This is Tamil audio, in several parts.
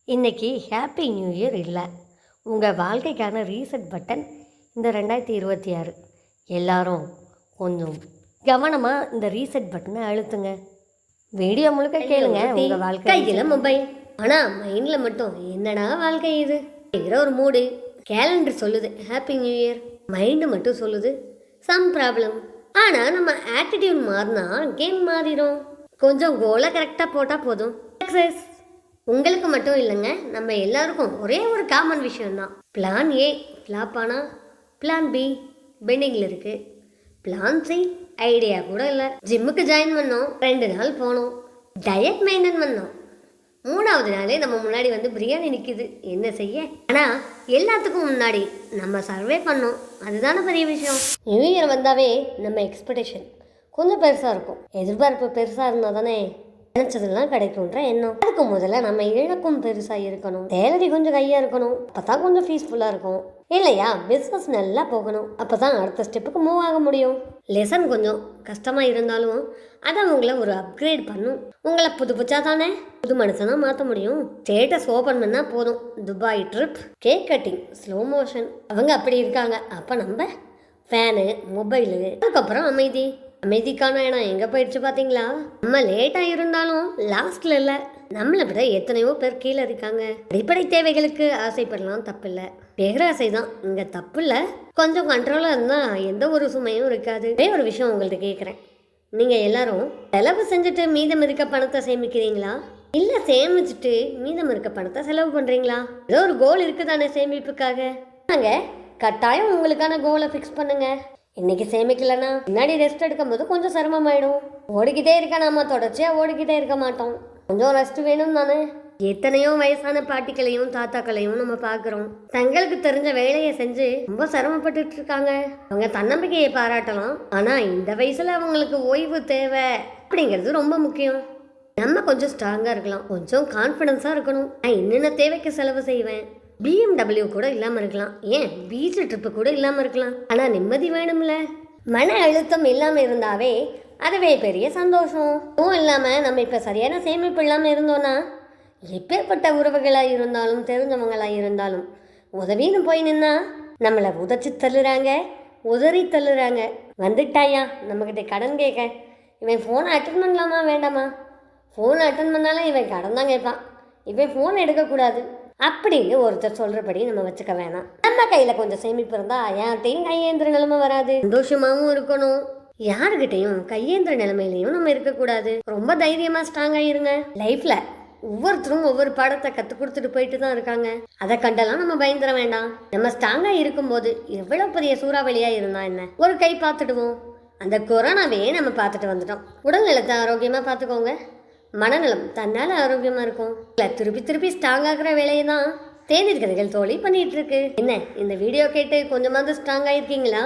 இன்றைக்கி ஹாப்பி நியூ இயர் இல்லை. உங்கள் வாழ்க்கைக்கான ரீசெட் பட்டன் இந்த 2026. எல்லாரும் கொஞ்சம் கவனமாக இந்த ரீசெட் பட்டனை அழுத்துங்க. வீடியோ முழுக்க கேளுங்க. உங்கள் வாழ்க்கை கையில் மொபைல், ஆனால் மைண்டில் மட்டும் என்னடா வாழ்க்கை இது அப்படிங்கிற ஒரு மூடு. கேலண்டர் சொல்லுது ஹாப்பி நியூ இயர், மைண்டு மட்டும் சொல்லுது சம் ப்ராப்ளம். ஆனால் நம்ம ஆட்டிடியூட் மாறினா கேம் மாறிடும். கொஞ்சம் கோலை கரெக்டாக போட்டால் போதும், சக்ஸஸ். உங்களுக்கு மட்டும் இல்லைங்க, நம்ம எல்லாருக்கும் ஒரே ஒரு காமன் விஷயம்தான். பிளான் ஏ ஃப்ளாப் ஆனால் பிளான் பி பெண்டிங்கில் இருக்குது. பிளான் சி ஐடியா கூட இல்லை. ஜிம்முக்கு ஜாயின் பண்ணோம், 2 நாள் போனோம், டயட் மெயின்டைன் பண்ணோம், 3வது நாளே நம்ம முன்னாடி வந்து பிரியாணி நிற்கிது. என்ன செய்ய? ஆனால் எல்லாத்துக்கும் முன்னாடி நம்ம சர்வே பண்ணோம், அதுதானே பெரிய விஷயம். நியூ இயர் வந்தாவே நம்ம எக்ஸ்பெக்டேஷன் கொஞ்சம் பெருசாக இருக்கும். எதிர்பார்ப்பு பெருசாக இருந்தால் தானே நினைச்சதெல்லாம் கிடைக்கும்ன்ற எண்ணம். அதுக்கு முதல்ல நம்ம இழக்கும் பெருசாக இருக்கணும், சேலரி கொஞ்சம் கையாக இருக்கணும், அப்போ தான் கொஞ்சம் பீஸ்ஃபுல்லாக இருக்கும். இல்லையா பிஸ்னஸ் நல்லா போகணும், அப்போ தான் அடுத்த ஸ்டெப்புக்கு மூவ் ஆக முடியும். லெசன் கொஞ்சம் கஷ்டமாக இருந்தாலும் அதை உங்களை ஒரு அப்கிரேட் பண்ணும். உங்களை புதுசாக தானே புது மனுஷனாக மாற்ற முடியும். ஸ்டேட்டஸ் ஓப்பன் பண்ணால் போதும், Dubai trip, cake cutting, slow motion. அவங்க அப்படி இருக்காங்க. அப்போ நம்ம ஃபேனு, மொபைலு, அதுக்கப்புறம் அமைதி. அமைதிக்கான இடம் எங்கே போயிடுச்சு பார்த்தீங்களா? நம்ம லேட்டாக இருந்தாலும் லாஸ்ட்ல இல்லை, நம்மளை விட எத்தனையோ பேர் கீழே இருக்காங்க. அடிப்படை தேவைகளுக்கு ஆசைப்படலாம், தப்பில்லை. பேராசை தான் இங்கே தப்பு இல்லை. கொஞ்சம் கண்ட்ரோலாக இருந்தால் எந்த ஒரு சுமையும் இருக்காது. ஒரே ஒரு விஷயம் உங்கள்கிட்ட கேட்குறேன், நீங்கள் எல்லாரும் செலவு செஞ்சுட்டு மீதம் இருக்க பணத்தை சேமிக்கிறீங்களா, இல்லை சேமிச்சுட்டு மீதம் இருக்க பணத்தை செலவு பண்ணுறீங்களா? ஏதோ ஒரு கோல் இருக்குதானே சேமிப்புக்காக. நாங்கள் கட்டாயம் உங்களுக்கான கோலை ஃபிக்ஸ் பண்ணுங்க. இன்னைக்கு சேமிக்கலன்னா முன்னாடி ரெஸ்ட் எடுக்கும் போது கொஞ்சம் சிரமமாயிடும். ஓடிக்கிட்டே இருக்க நாம தொடர்ச்சியாக ஓடிக்கிட்டே இருக்க மாட்டோம். கொஞ்சம் ரெஸ்ட் வேணும் தானே. எத்தனையோ வயசான பாட்டிகளையும் தாத்தாக்களையும் நம்ம பார்க்குறோம், தங்களுக்கு தெரிஞ்ச வேலையை செஞ்சு ரொம்ப சிரமப்பட்டு இருக்காங்க. அவங்க தன்னம்பிக்கையை பாராட்டலாம், ஆனால் இந்த வயசுல அவங்களுக்கு ஓய்வு தேவை அப்படிங்கிறது ரொம்ப முக்கியம். நம்ம கொஞ்சம் ஸ்ட்ராங்காக இருக்கலாம், கொஞ்சம் கான்ஃபிடென்ஸாக இருக்கணும். நான் என்னென்ன தேவைக்கு செலவு செய்வேன். BMW கூட இல்லாமல் இருக்கலாம், ஏன் பீச் ட்ரிப்பு கூட இல்லாமல் இருக்கலாம், ஆனால் நிம்மதி வேணும்ல. மன அழுத்தம் இல்லாமல் இருந்தாவே அதுவே பெரிய சந்தோஷம். அதுவும் இல்லாமல் நம்ம இப்போ சரியான சேமிப்பு இல்லாமல் இருந்தோன்னா எப்பேற்பட்ட உறவுகளாக இருந்தாலும் தெரிஞ்சவங்களாக இருந்தாலும் உதவின்னு போய் நின்னா நம்மளை உதச்சி தள்ளுறாங்க, உதறி தள்ளுறாங்க. வந்துட்டாயா நம்மக்கிட்ட கடன் கேட்க, இவன் ஃபோனை அட்டன் பண்ணலாமா வேண்டாமா? ஃபோனை அட்டன் பண்ணாலும் இவன் கடன் தான் கேட்பான், இவன் ஃபோன் எடுக்கக்கூடாது அப்படின்னு ஒருத்தர் சொல்கிறபடி நம்ம வச்சுக்க வேணாம். நம்ம கையில் கொஞ்சம் சேமிப்பு இருந்தால் யார்கிட்டையும் கையேந்திர நிலைமை வராது. சந்தோஷமாகவும் இருக்கணும், யாருக்கிட்டையும் கையேந்திர நிலைமையிலையும் நம்ம இருக்கக்கூடாது. ரொம்ப தைரியமாக ஸ்ட்ராங்காக இருங்க. லைஃப்பில் ஒவ்வொருத்தரும் ஒவ்வொரு பாடத்தை கற்றுக் கொடுத்துட்டு போயிட்டு தான் இருக்காங்க. அதை கண்டெல்லாம் நம்ம பயந்துட வேண்டாம். நம்ம ஸ்ட்ராங்காக இருக்கும்போது எவ்வளோ பெரிய சூறாவளியாக இருந்தால் என்ன, ஒரு கை பார்த்துடுவோம். அந்த கொரோனாவே நம்ம பார்த்துட்டு வந்துட்டோம். உடல் நலத்தை ஆரோக்கியமாக பார்த்துக்கோங்க, மனநலம் தன்னால் ஆரோக்கியமாக இருக்கும். இல்லை திருப்பி திருப்பி ஸ்ட்ராங் ஆகிற வேலையை தான் தேநீர் கதைகள் தோழி பண்ணிட்டு இருக்கு. என்ன இந்த வீடியோ கேட்டு கொஞ்சமாவது ஸ்ட்ராங் ஆகிருக்கீங்களா?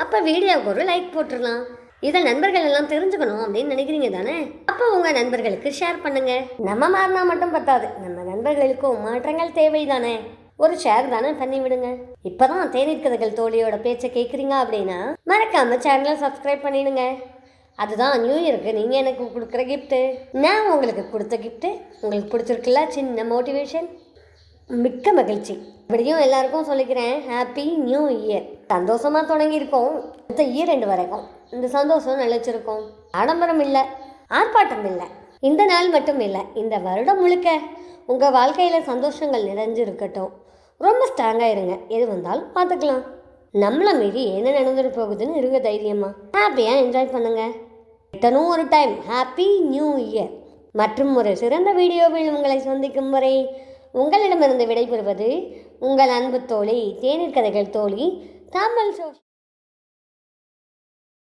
அப்போ வீடியோவுக்கு ஒரு லைக் போட்டுடலாம். இதை நண்பர்கள் எல்லாம் தெரிஞ்சுக்கணும் அப்படின்னு நினைக்கிறீங்க தானே? அப்போ உங்கள் நண்பர்களுக்கு ஷேர் பண்ணுங்க. நம்ம மாறினா மட்டும் பத்தாது, நம்ம நண்பர்களுக்கும் மாற்றங்கள் தேவை தானே. ஒரு ஷேர் தானே பண்ணி விடுங்க. இப்போதான் தேநீர் கதைகள் தோழியோட பேச்சை கேட்குறீங்க அப்படின்னா மறக்காம சேனலை சப்ஸ்கிரைப் பண்ணிடுங்க. அதுதான் நியூ இயருக்கு நீங்கள் எனக்கு கொடுக்குற கிஃப்ட்டு. நான் உங்களுக்கு கொடுத்த கிஃப்ட்டு உங்களுக்கு பிடிச்சிருக்குல்ல, சின்ன மோட்டிவேஷன். மிக்க மகிழ்ச்சி. இப்படியும் எல்லாருக்கும் சொல்லிக்கிறேன், ஹாப்பி நியூ இயர். சந்தோஷமாக தொடங்கியிருக்கோம், அடுத்த இயர் 2 வரைக்கும் இந்த சந்தோஷம் நிலைச்சிருக்கும். ஆடம்பரம் இல்லை, ஆர்ப்பாட்டம் இல்லை, இந்த நாள் மட்டும் இல்லை, இந்த வருடம் முழுக்க உங்கள் வாழ்க்கையில் சந்தோஷங்கள் நிறைஞ்சு இருக்கட்டும். ரொம்ப ஸ்ட்ராங்காக இருங்க, எது வந்தாலும் பார்த்துக்கலாம். நம்மளை மீறி என்ன நடந்துட்டு போகுதுன்னு இருங்க தைரியமாக. ஹாப்பியாக என்ஜாய் பண்ணுங்கள். ரிட்டனும் ஒரு டைம் ஹாப்பி நியூ இயர். மற்றும் ஒரு சிறந்த வீடியோவில் உங்களை சந்திக்கும் வரை உங்களிடமிருந்து விடைபெறுவது உங்கள் அன்பு தோழி, தேநீர் கதைகள் தோழி, தமிழ்